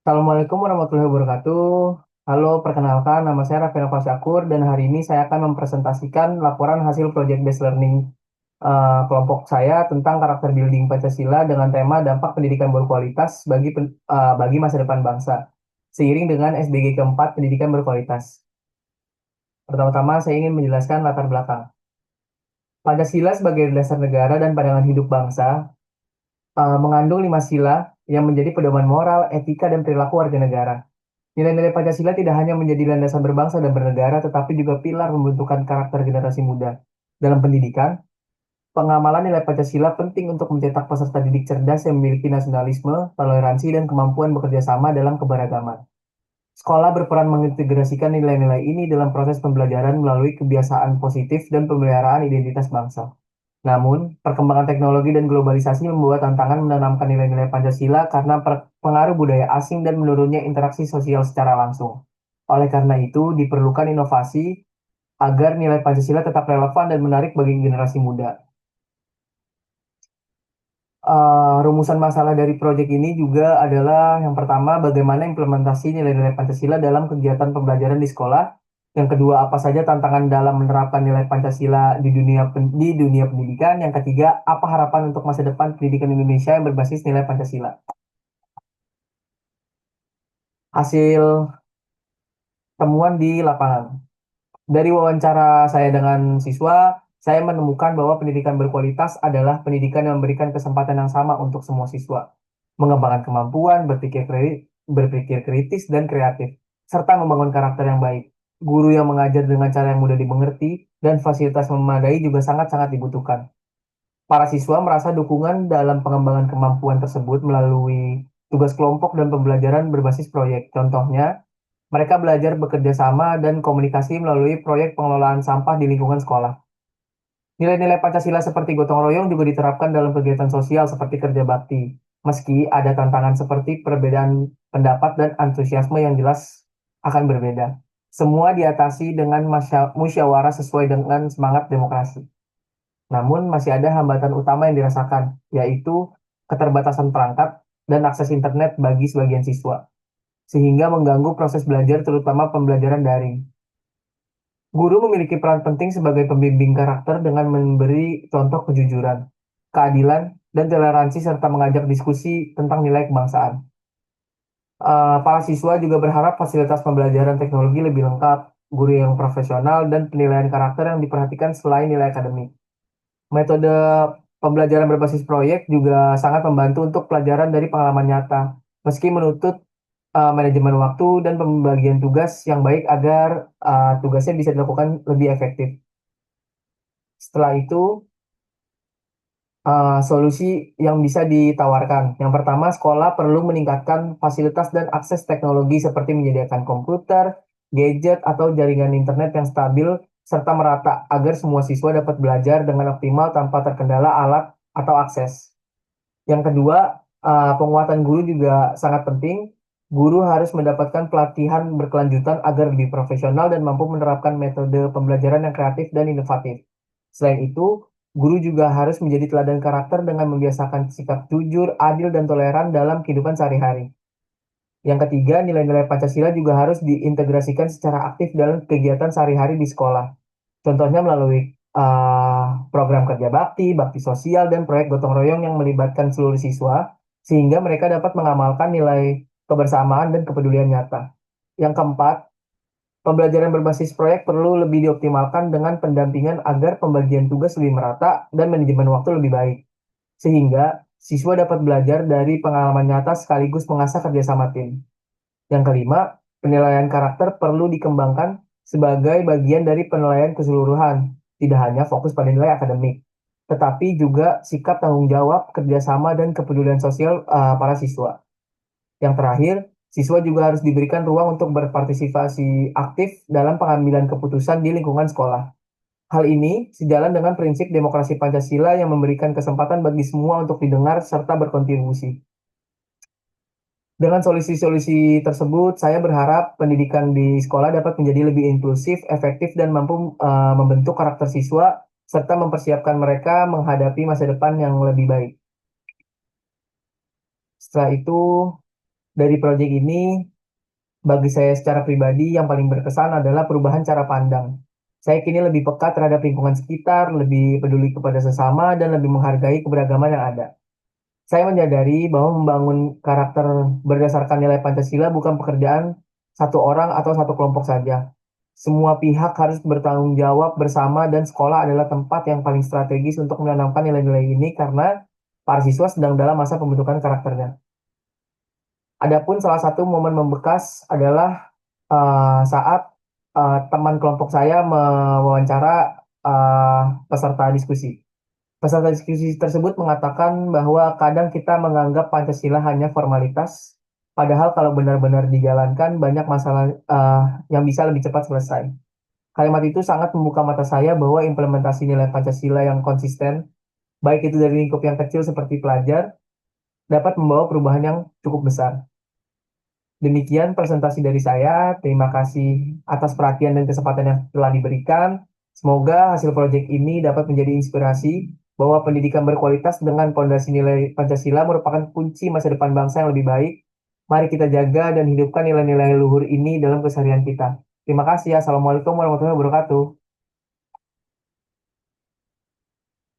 Assalamualaikum warahmatullahi wabarakatuh. Halo, perkenalkan nama saya Rafael Fasyakur dan hari ini saya akan mempresentasikan laporan hasil project based learning kelompok saya tentang karakter building Pancasila dengan tema dampak pendidikan berkualitas bagi masa depan bangsa. Seiring dengan SDG keempat pendidikan berkualitas. Pertama-tama saya ingin menjelaskan latar belakang. Pancasila sebagai dasar negara dan pandangan hidup bangsa mengandung 5 sila yang menjadi pedoman moral, etika, dan perilaku warga negara. Nilai-nilai Pancasila tidak hanya menjadi landasan berbangsa dan bernegara, tetapi juga pilar pembentukan karakter generasi muda. Dalam pendidikan, pengamalan nilai Pancasila penting untuk mencetak peserta didik cerdas yang memiliki nasionalisme, toleransi, dan kemampuan bekerja sama dalam keberagaman. Sekolah berperan mengintegrasikan nilai-nilai ini dalam proses pembelajaran melalui kebiasaan positif dan pemeliharaan identitas bangsa. Namun, perkembangan teknologi dan globalisasi membuat tantangan menanamkan nilai-nilai Pancasila karena pengaruh budaya asing dan menurunnya interaksi sosial secara langsung. Oleh karena itu, diperlukan inovasi agar nilai Pancasila tetap relevan dan menarik bagi generasi muda. Rumusan masalah dari proyek ini juga adalah yang pertama, bagaimana implementasi nilai-nilai Pancasila dalam kegiatan pembelajaran di sekolah. Yang kedua, apa saja tantangan dalam menerapkan nilai Pancasila di dunia pendidikan. Yang ketiga, apa harapan untuk masa depan pendidikan Indonesia yang berbasis nilai Pancasila. Hasil temuan di lapangan. Dari wawancara saya dengan siswa, saya menemukan bahwa pendidikan berkualitas adalah pendidikan yang memberikan kesempatan yang sama untuk semua siswa, mengembangkan kemampuan, berpikir kritis dan kreatif, serta membangun karakter yang baik. Guru yang mengajar dengan cara yang mudah dimengerti dan fasilitas memadai juga sangat-sangat dibutuhkan. Para siswa merasa dukungan dalam pengembangan kemampuan tersebut melalui tugas kelompok dan pembelajaran berbasis proyek. Contohnya, mereka belajar bekerja sama dan komunikasi melalui proyek pengelolaan sampah di lingkungan sekolah. Nilai-nilai Pancasila seperti gotong royong juga diterapkan dalam kegiatan sosial seperti kerja bakti. Meski ada tantangan seperti perbedaan pendapat dan antusiasme yang jelas akan berbeda. Semua diatasi dengan musyawarah sesuai dengan semangat demokrasi. Namun masih ada hambatan utama yang dirasakan, yaitu keterbatasan perangkat dan akses internet bagi sebagian siswa, sehingga mengganggu proses belajar terutama pembelajaran daring. Guru memiliki peran penting sebagai pembimbing karakter dengan memberi contoh kejujuran, keadilan, dan toleransi serta mengajak diskusi tentang nilai kebangsaan. Para siswa juga berharap fasilitas pembelajaran teknologi lebih lengkap, guru yang profesional, dan penilaian karakter yang diperhatikan selain nilai akademik. Metode pembelajaran berbasis proyek juga sangat membantu untuk pelajaran dari pengalaman nyata, meski menuntut manajemen waktu dan pembagian tugas yang baik agar tugasnya bisa dilakukan lebih efektif. Setelah itu, solusi yang bisa ditawarkan. Yang pertama, sekolah perlu meningkatkan fasilitas dan akses teknologi seperti menyediakan komputer, gadget, atau jaringan internet yang stabil serta merata agar semua siswa dapat belajar dengan optimal tanpa terkendala alat atau akses. Yang kedua, penguatan guru juga sangat penting. Guru harus mendapatkan pelatihan berkelanjutan agar lebih profesional dan mampu menerapkan metode pembelajaran yang kreatif dan inovatif. Selain itu, guru juga harus menjadi teladan karakter dengan membiasakan sikap jujur, adil, dan toleran dalam kehidupan sehari-hari. Yang ketiga, nilai-nilai Pancasila juga harus diintegrasikan secara aktif dalam kegiatan sehari-hari di sekolah. Contohnya melalui program kerja bakti, bakti sosial, dan proyek gotong royong yang melibatkan seluruh siswa, sehingga mereka dapat mengamalkan nilai kebersamaan dan kepedulian nyata. Yang keempat, pembelajaran berbasis proyek perlu lebih dioptimalkan dengan pendampingan agar pembagian tugas lebih merata dan manajemen waktu lebih baik, sehingga siswa dapat belajar dari pengalaman nyata sekaligus mengasah kerjasama tim. Yang kelima, penilaian karakter perlu dikembangkan sebagai bagian dari penilaian keseluruhan, tidak hanya fokus pada nilai akademik, tetapi juga sikap tanggung jawab, kerjasama, dan kepedulian sosial para siswa. Yang terakhir, siswa juga harus diberikan ruang untuk berpartisipasi aktif dalam pengambilan keputusan di lingkungan sekolah. Hal ini sejalan dengan prinsip demokrasi Pancasila yang memberikan kesempatan bagi semua untuk didengar serta berkontribusi. Dengan solusi-solusi tersebut, saya berharap pendidikan di sekolah dapat menjadi lebih inklusif, efektif, dan mampu membentuk karakter siswa, serta mempersiapkan mereka menghadapi masa depan yang lebih baik. Setelah itu, Dari proyek ini, bagi saya secara pribadi yang paling berkesan adalah perubahan cara pandang. Saya kini lebih peka terhadap lingkungan sekitar, lebih peduli kepada sesama, dan lebih menghargai keberagaman yang ada. Saya menyadari bahwa membangun karakter berdasarkan nilai Pancasila bukan pekerjaan satu orang atau satu kelompok saja. Semua pihak harus bertanggung jawab bersama dan sekolah adalah tempat yang paling strategis untuk menanamkan nilai-nilai ini karena para siswa sedang dalam masa pembentukan karakternya. Adapun salah satu momen membekas adalah saat teman kelompok saya mewawancara peserta diskusi. Peserta diskusi tersebut mengatakan bahwa kadang kita menganggap Pancasila hanya formalitas, padahal kalau benar-benar dijalankan banyak masalah yang bisa lebih cepat selesai. Kalimat itu sangat membuka mata saya bahwa implementasi nilai Pancasila yang konsisten, baik itu dari lingkup yang kecil seperti pelajar, dapat membawa perubahan yang cukup besar. Demikian presentasi dari saya. Terima kasih atas perhatian dan kesempatan yang telah diberikan. Semoga hasil proyek ini dapat menjadi inspirasi bahwa pendidikan berkualitas dengan fondasi nilai Pancasila merupakan kunci masa depan bangsa yang lebih baik. Mari kita jaga dan hidupkan nilai-nilai luhur ini dalam keseharian kita. Terima kasih. Assalamualaikum warahmatullahi wabarakatuh.